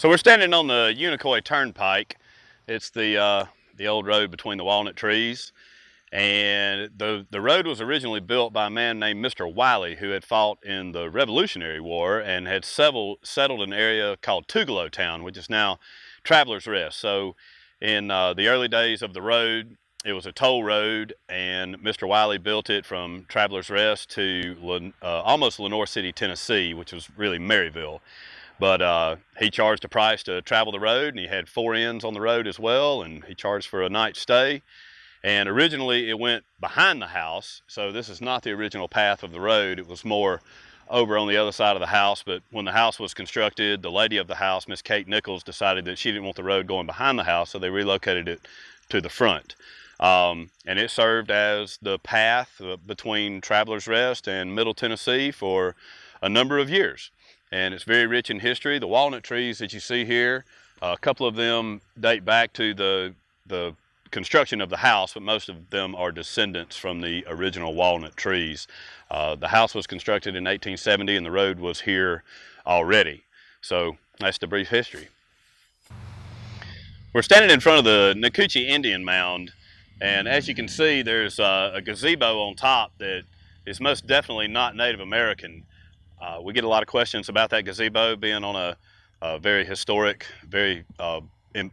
So we're standing on the Unicoi Turnpike. It's the old road between the walnut trees. And the road was originally built by a man named Mr. Wiley, who had fought in the Revolutionary War and had settled an area called Tugelo Town, which is now Travelers Rest. So in the early days of the road, it was a toll road, and Mr. Wiley built it from Travelers Rest to almost Lenoir City, Tennessee, which was really Maryville. But he charged a price to travel the road, and he had 4 inns on the road as well, and he charged for a night's stay. And originally it went behind the house, so this is not the original path of the road. It was more over on the other side of the house, but when the house was constructed, the lady of the house, Miss Kate Nichols, decided that she didn't want the road going behind the house, so they relocated it to the front. And it served as the path between Travelers Rest and Middle Tennessee for a number of years. And it's very rich in history. The walnut trees that you see here, a couple of them date back to the construction of the house, but most of them are descendants from the original walnut trees. The house was constructed in 1870 and the road was here already. So that's the brief history. We're standing in front of the Noguchi Indian Mound, and as you can see, there's a gazebo on top that is most definitely not Native American. We get a lot of questions about that gazebo being on a very historic, very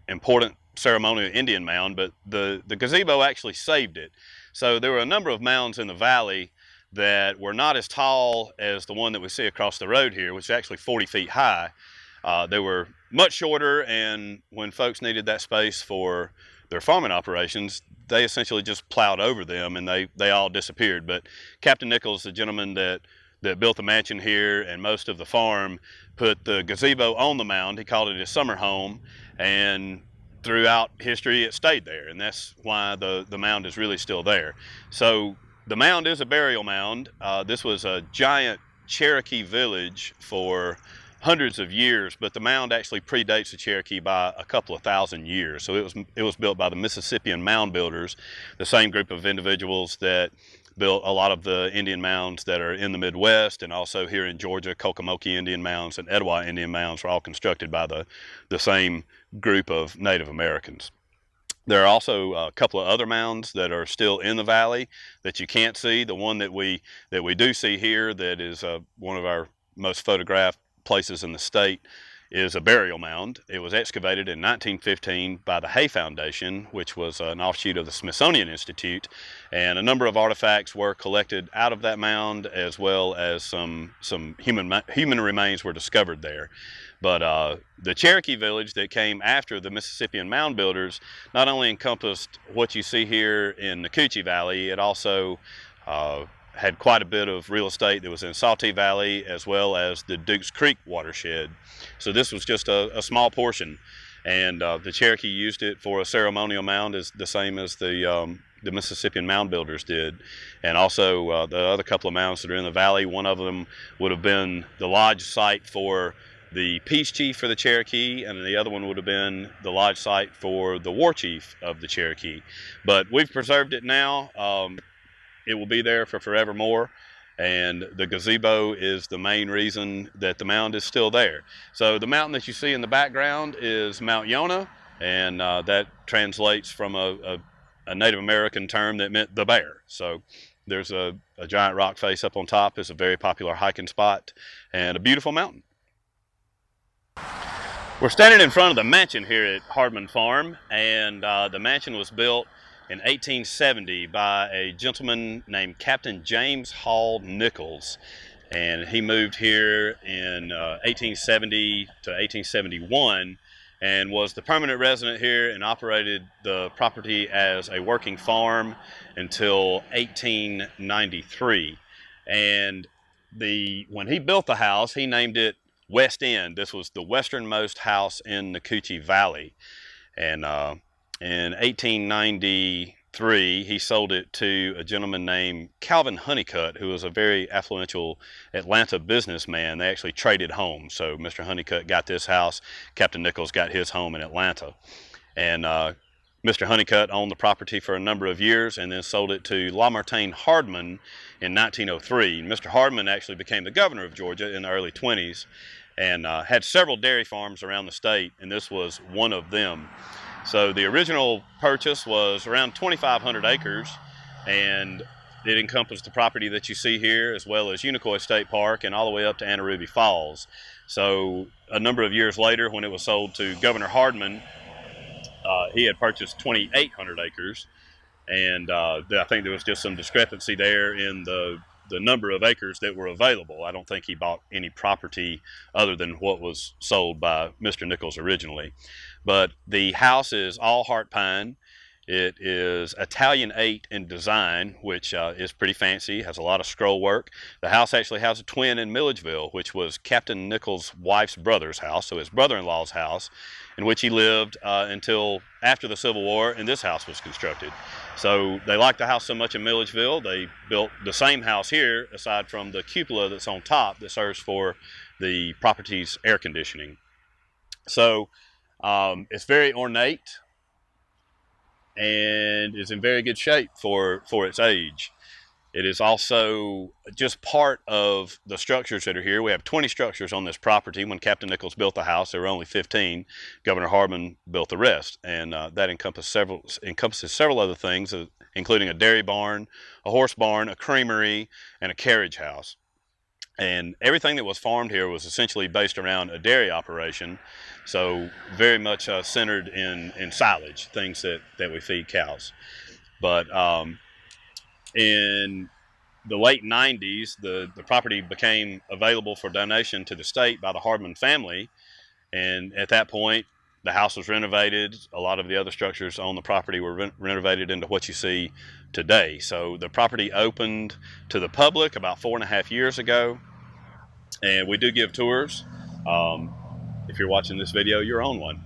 important ceremonial Indian mound, but the gazebo actually saved it. So there were a number of mounds in the valley that were not as tall as the one that we see across the road here, which is actually 40 feet high. They were much shorter, and when folks needed that space for their farming operations, they essentially just plowed over them and they all disappeared. But Captain Nichols, the gentleman that built the mansion here and most of the farm, put the gazebo on the mound. He called it his summer home, and throughout history it stayed there, and that's why the mound is really still there. So the mound is a burial mound. This was a giant Cherokee village for hundreds of years, but the mound actually predates the Cherokee by a couple of thousand years. So it was built by the Mississippian mound builders, the same group of individuals that built a lot of the Indian mounds that are in the Midwest, and also here in Georgia, Kokomoki Indian mounds and Etowah Indian mounds were all constructed by the same group of Native Americans. There are also a couple of other mounds that are still in the valley that you can't see. The one that we do see here, that is one of our most photographed places in the state, is a burial mound. It was excavated in 1915 by the Hay Foundation, which was an offshoot of the Smithsonian Institute, and a number of artifacts were collected out of that mound, as well as some human remains were discovered there. But the Cherokee village that came after the Mississippian mound builders not only encompassed what you see here in the Noguchi Valley, it also had quite a bit of real estate that was in Saltee Valley, as well as the Dukes Creek watershed. So this was just a small portion, and the Cherokee used it for a ceremonial mound, as the same as the Mississippian mound builders did. And also the other couple of mounds that are in the valley, one of them would have been the lodge site for the peace chief for the Cherokee, and the other one would have been the lodge site for the war chief of the Cherokee. But we've preserved it now. It will be there for forevermore, and the gazebo is the main reason that the mound is still there. So the mountain that you see in the background is Mount Yonah, and that translates from a Native American term that meant the bear. So there's a giant rock face up on top. It's a very popular hiking spot and a beautiful mountain. We're standing in front of the mansion here at Hardman Farm, and the mansion was built in 1870 by a gentleman named Captain James Hall Nichols, and he moved here in 1870 to 1871 and was the permanent resident here and operated the property as a working farm until 1893. And when he built the house, he named it West End. This was the westernmost house in the Noguchi Valley, and in 1893, he sold it to a gentleman named Calvin Honeycutt, who was a very affluential Atlanta businessman. They actually traded homes. So Mr. Honeycutt got this house, Captain Nichols got his home in Atlanta. And Mr. Honeycutt owned the property for a number of years and then sold it to Lamartine Hardman in 1903. Mr. Hardman actually became the governor of Georgia in the early 20s. and had several dairy farms around the state, and this was one of them. So the original purchase was around 2,500 acres, and it encompassed the property that you see here, as well as Unicoi State Park and all the way up to Anaruby Falls. So a number of years later, when it was sold to Governor Hardman, he had purchased 2,800 acres, and I think there was just some discrepancy there in the number of acres that were available. I don't think he bought any property other than what was sold by Mr. Nichols originally. But the house is all heart pine. It is Italian 8 in design, which is pretty fancy, has a lot of scroll work. The house actually has a twin in Milledgeville, which was Captain Nichols' wife's brother's house, so his brother-in-law's house, in which he lived until after the Civil War, and this house was constructed. So they liked the house so much in Milledgeville, they built the same house here, aside from the cupola that's on top that serves for the property's air conditioning. So it's very ornate and is in very good shape for its age. It is also just part of the structures that are here. We have 20 structures on this property. When Captain Nichols built the house, there were only 15. Governor Hardman built the rest, and that encompasses several other things, including a dairy barn, a horse barn, a creamery, and a carriage house. And everything that was farmed here was essentially based around a dairy operation, so very much centered in silage, things that we feed cows. But in the late 90s, the property became available for donation to the state by the Hardman family, and at that point, the house was renovated. A lot of the other structures on the property were renovated into what you see today. So the property opened to the public about 4.5 years ago, and we do give tours. If you're watching this video, you're on one.